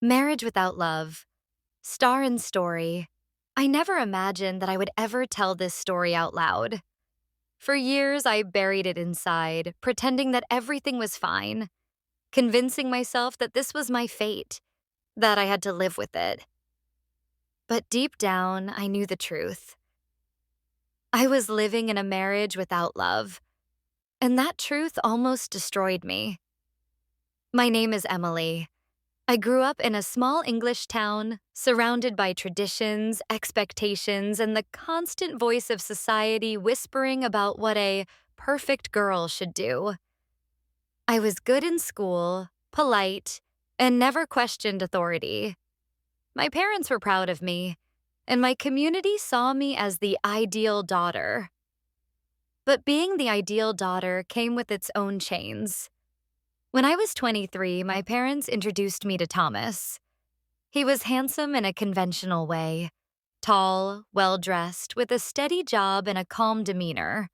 Marriage without love. Star and story. I never imagined that I would ever tell this story out loud. For years, I buried it inside, pretending that everything was fine, convincing myself that this was my fate, that I had to live with it. But deep down, I knew the truth. I was living in a marriage without love, and that truth almost destroyed me. My name is Emily. I grew up in a small English town, surrounded by traditions, expectations, and the constant voice of society whispering about what a perfect girl should do. I was good in school, polite, and never questioned authority. My parents were proud of me, and my community saw me as the ideal daughter. But being the ideal daughter came with its own chains. When I was 23, my parents introduced me to Thomas. He was handsome in a conventional way, tall, well-dressed, with a steady job and a calm demeanor.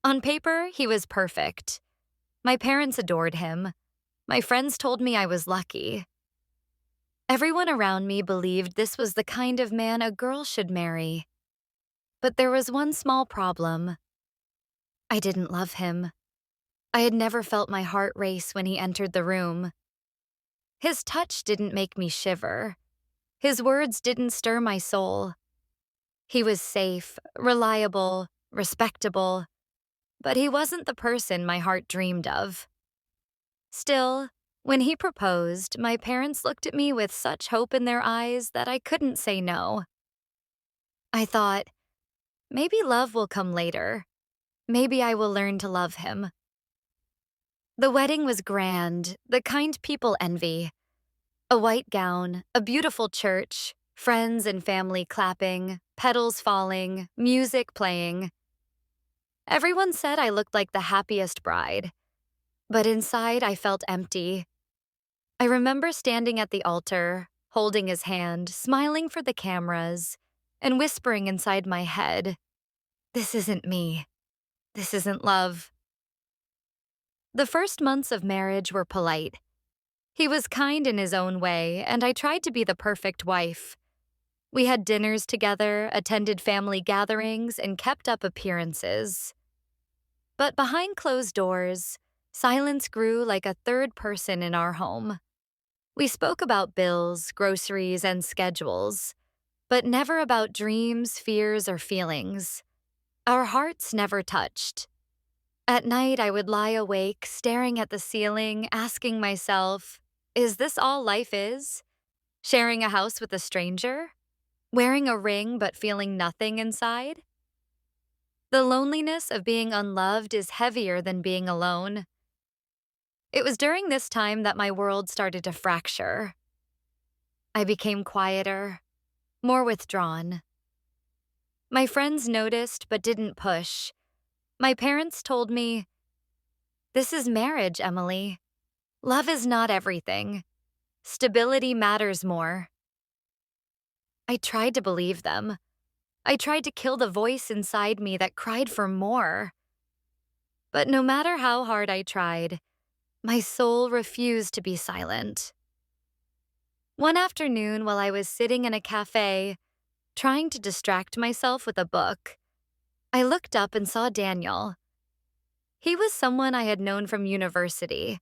On paper, he was perfect. My parents adored him. My friends told me I was lucky. Everyone around me believed this was the kind of man a girl should marry. But there was one small problem. I didn't love him. I had never felt my heart race when he entered the room. His touch didn't make me shiver. His words didn't stir my soul. He was safe, reliable, respectable, but he wasn't the person my heart dreamed of. Still, when he proposed, my parents looked at me with such hope in their eyes that I couldn't say no. I thought, maybe love will come later. Maybe I will learn to love him. The wedding was grand, the kind people envy. A white gown, a beautiful church, friends and family clapping, petals falling, music playing. Everyone said I looked like the happiest bride, but inside I felt empty. I remember standing at the altar, holding his hand, smiling for the cameras, and whispering inside my head, "This isn't me. This isn't love." The first months of marriage were polite. He was kind in his own way, and I tried to be the perfect wife. We had dinners together, attended family gatherings, and kept up appearances. But behind closed doors, silence grew like a third person in our home. We spoke about bills, groceries, and schedules, but never about dreams, fears, or feelings. Our hearts never touched. At night, I would lie awake, staring at the ceiling, asking myself, is this all life is? Sharing a house with a stranger? Wearing a ring but feeling nothing inside? The loneliness of being unloved is heavier than being alone. It was during this time that my world started to fracture. I became quieter, more withdrawn. My friends noticed but didn't push. My parents told me, "This is marriage, Emily. Love is not everything. Stability matters more." I tried to believe them. I tried to kill the voice inside me that cried for more. But no matter how hard I tried, my soul refused to be silent. One afternoon, while I was sitting in a cafe, trying to distract myself with a book, I looked up and saw Daniel. He was someone I had known from university.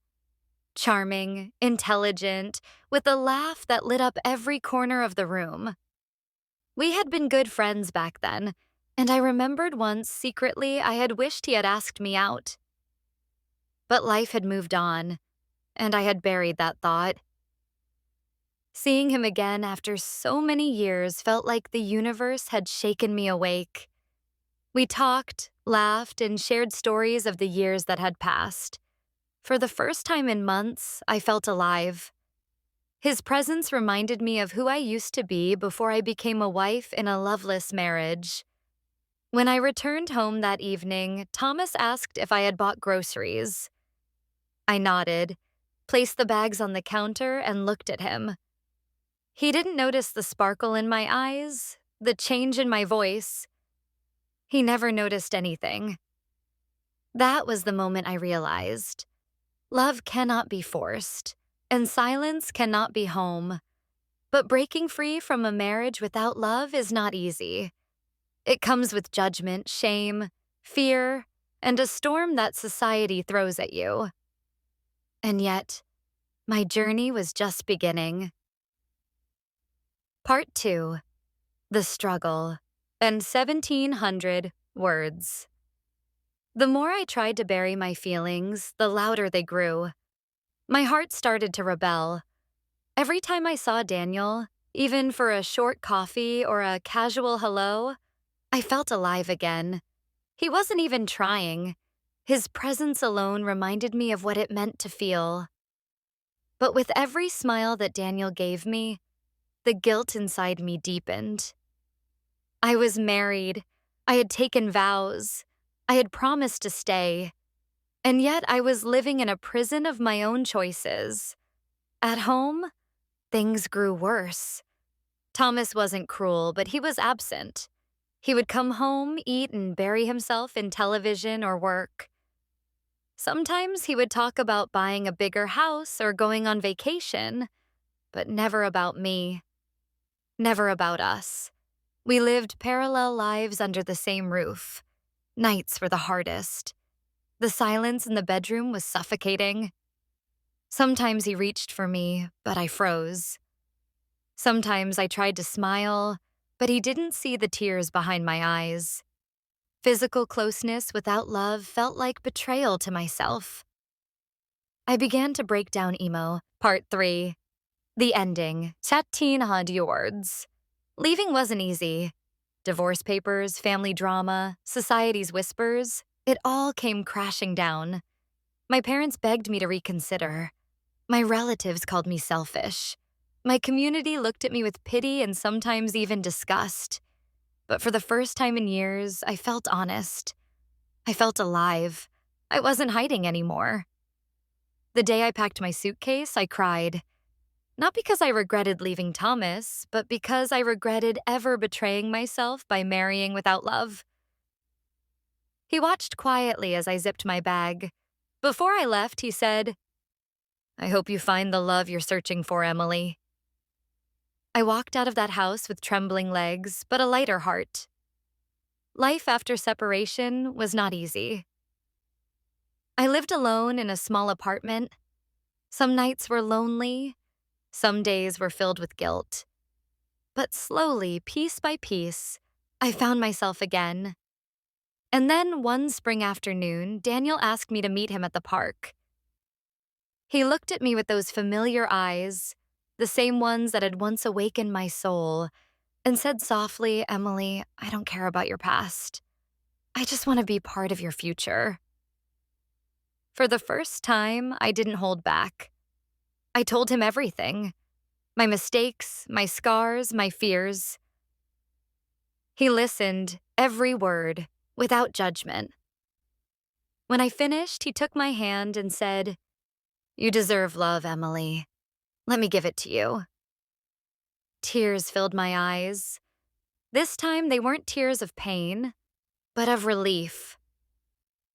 Charming, intelligent, with a laugh that lit up every corner of the room. We had been good friends back then, and I remembered once secretly I had wished he had asked me out. But life had moved on, and I had buried that thought. Seeing him again after so many years felt like the universe had shaken me awake. We talked, laughed, and shared stories of the years that had passed. For the first time in months, I felt alive. His presence reminded me of who I used to be before I became a wife in a loveless marriage. When I returned home that evening, Thomas asked if I had bought groceries. I nodded, placed the bags on the counter, and looked at him. He didn't notice the sparkle in my eyes, the change in my voice. He never noticed anything. That was the moment I realized. Love cannot be forced, and silence cannot be home. But breaking free from a marriage without love is not easy. It comes with judgment, shame, fear, and a storm that society throws at you. And yet, my journey was just beginning. Part 2. The Struggle, and 1,700 words. The more I tried to bury my feelings, the louder they grew. My heart started to rebel. Every time I saw Daniel, even for a short coffee or a casual hello, I felt alive again. He wasn't even trying. His presence alone reminded me of what it meant to feel. But with every smile that Daniel gave me, the guilt inside me deepened. I was married. I had taken vows. I had promised to stay. And yet I was living in a prison of my own choices. At home, things grew worse. Thomas wasn't cruel, but he was absent. He would come home, eat, and bury himself in television or work. Sometimes he would talk about buying a bigger house or going on vacation, but never about me. Never about us. We lived parallel lives under the same roof. Nights were the hardest. The silence in the bedroom was suffocating. Sometimes he reached for me, but I froze. Sometimes I tried to smile, but he didn't see the tears behind my eyes. Physical closeness without love felt like betrayal to myself. I began to break down emo. Part 3. The ending. 1,700 words. Leaving wasn't easy. Divorce papers, family drama, society's whispers, it all came crashing down. My parents begged me to reconsider. My relatives called me selfish. My community looked at me with pity and sometimes even disgust. But for the first time in years, I felt honest. I felt alive. I wasn't hiding anymore. The day I packed my suitcase, I cried. Not because I regretted leaving Thomas, but because I regretted ever betraying myself by marrying without love. He watched quietly as I zipped my bag. Before I left, he said, "I hope you find the love you're searching for, Emily." I walked out of that house with trembling legs, but a lighter heart. Life after separation was not easy. I lived alone in a small apartment. Some nights were lonely. Some days were filled with guilt. But slowly, piece by piece, I found myself again. And then one spring afternoon, Daniel asked me to meet him at the park. He looked at me with those familiar eyes, the same ones that had once awakened my soul, and said softly, "Emily, I don't care about your past. I just want to be part of your future." For the first time, I didn't hold back. I told him everything. My mistakes, my scars, my fears. He listened, every word, without judgment. When I finished, he took my hand and said, "You deserve love, Emily. Let me give it to you." Tears filled my eyes. This time, they weren't tears of pain, but of relief.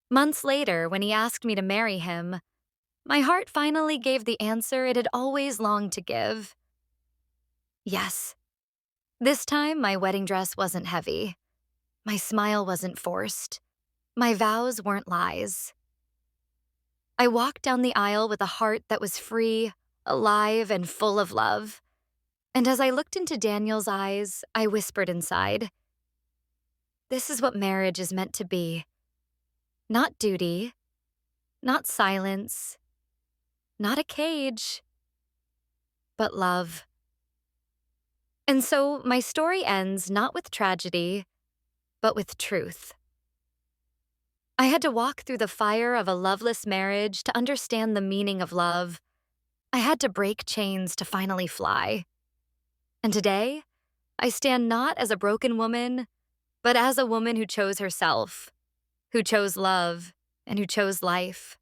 Months later, when he asked me to marry him, my heart finally gave the answer it had always longed to give. Yes. This time, my wedding dress wasn't heavy. My smile wasn't forced. My vows weren't lies. I walked down the aisle with a heart that was free, alive, and full of love. And as I looked into Daniel's eyes, I whispered inside, "This is what marriage is meant to be. Not duty, not silence, not a cage, but love." And so my story ends not with tragedy, but with truth. I had to walk through the fire of a loveless marriage to understand the meaning of love. I had to break chains to finally fly. And today, I stand not as a broken woman, but as a woman who chose herself, who chose love, and who chose life.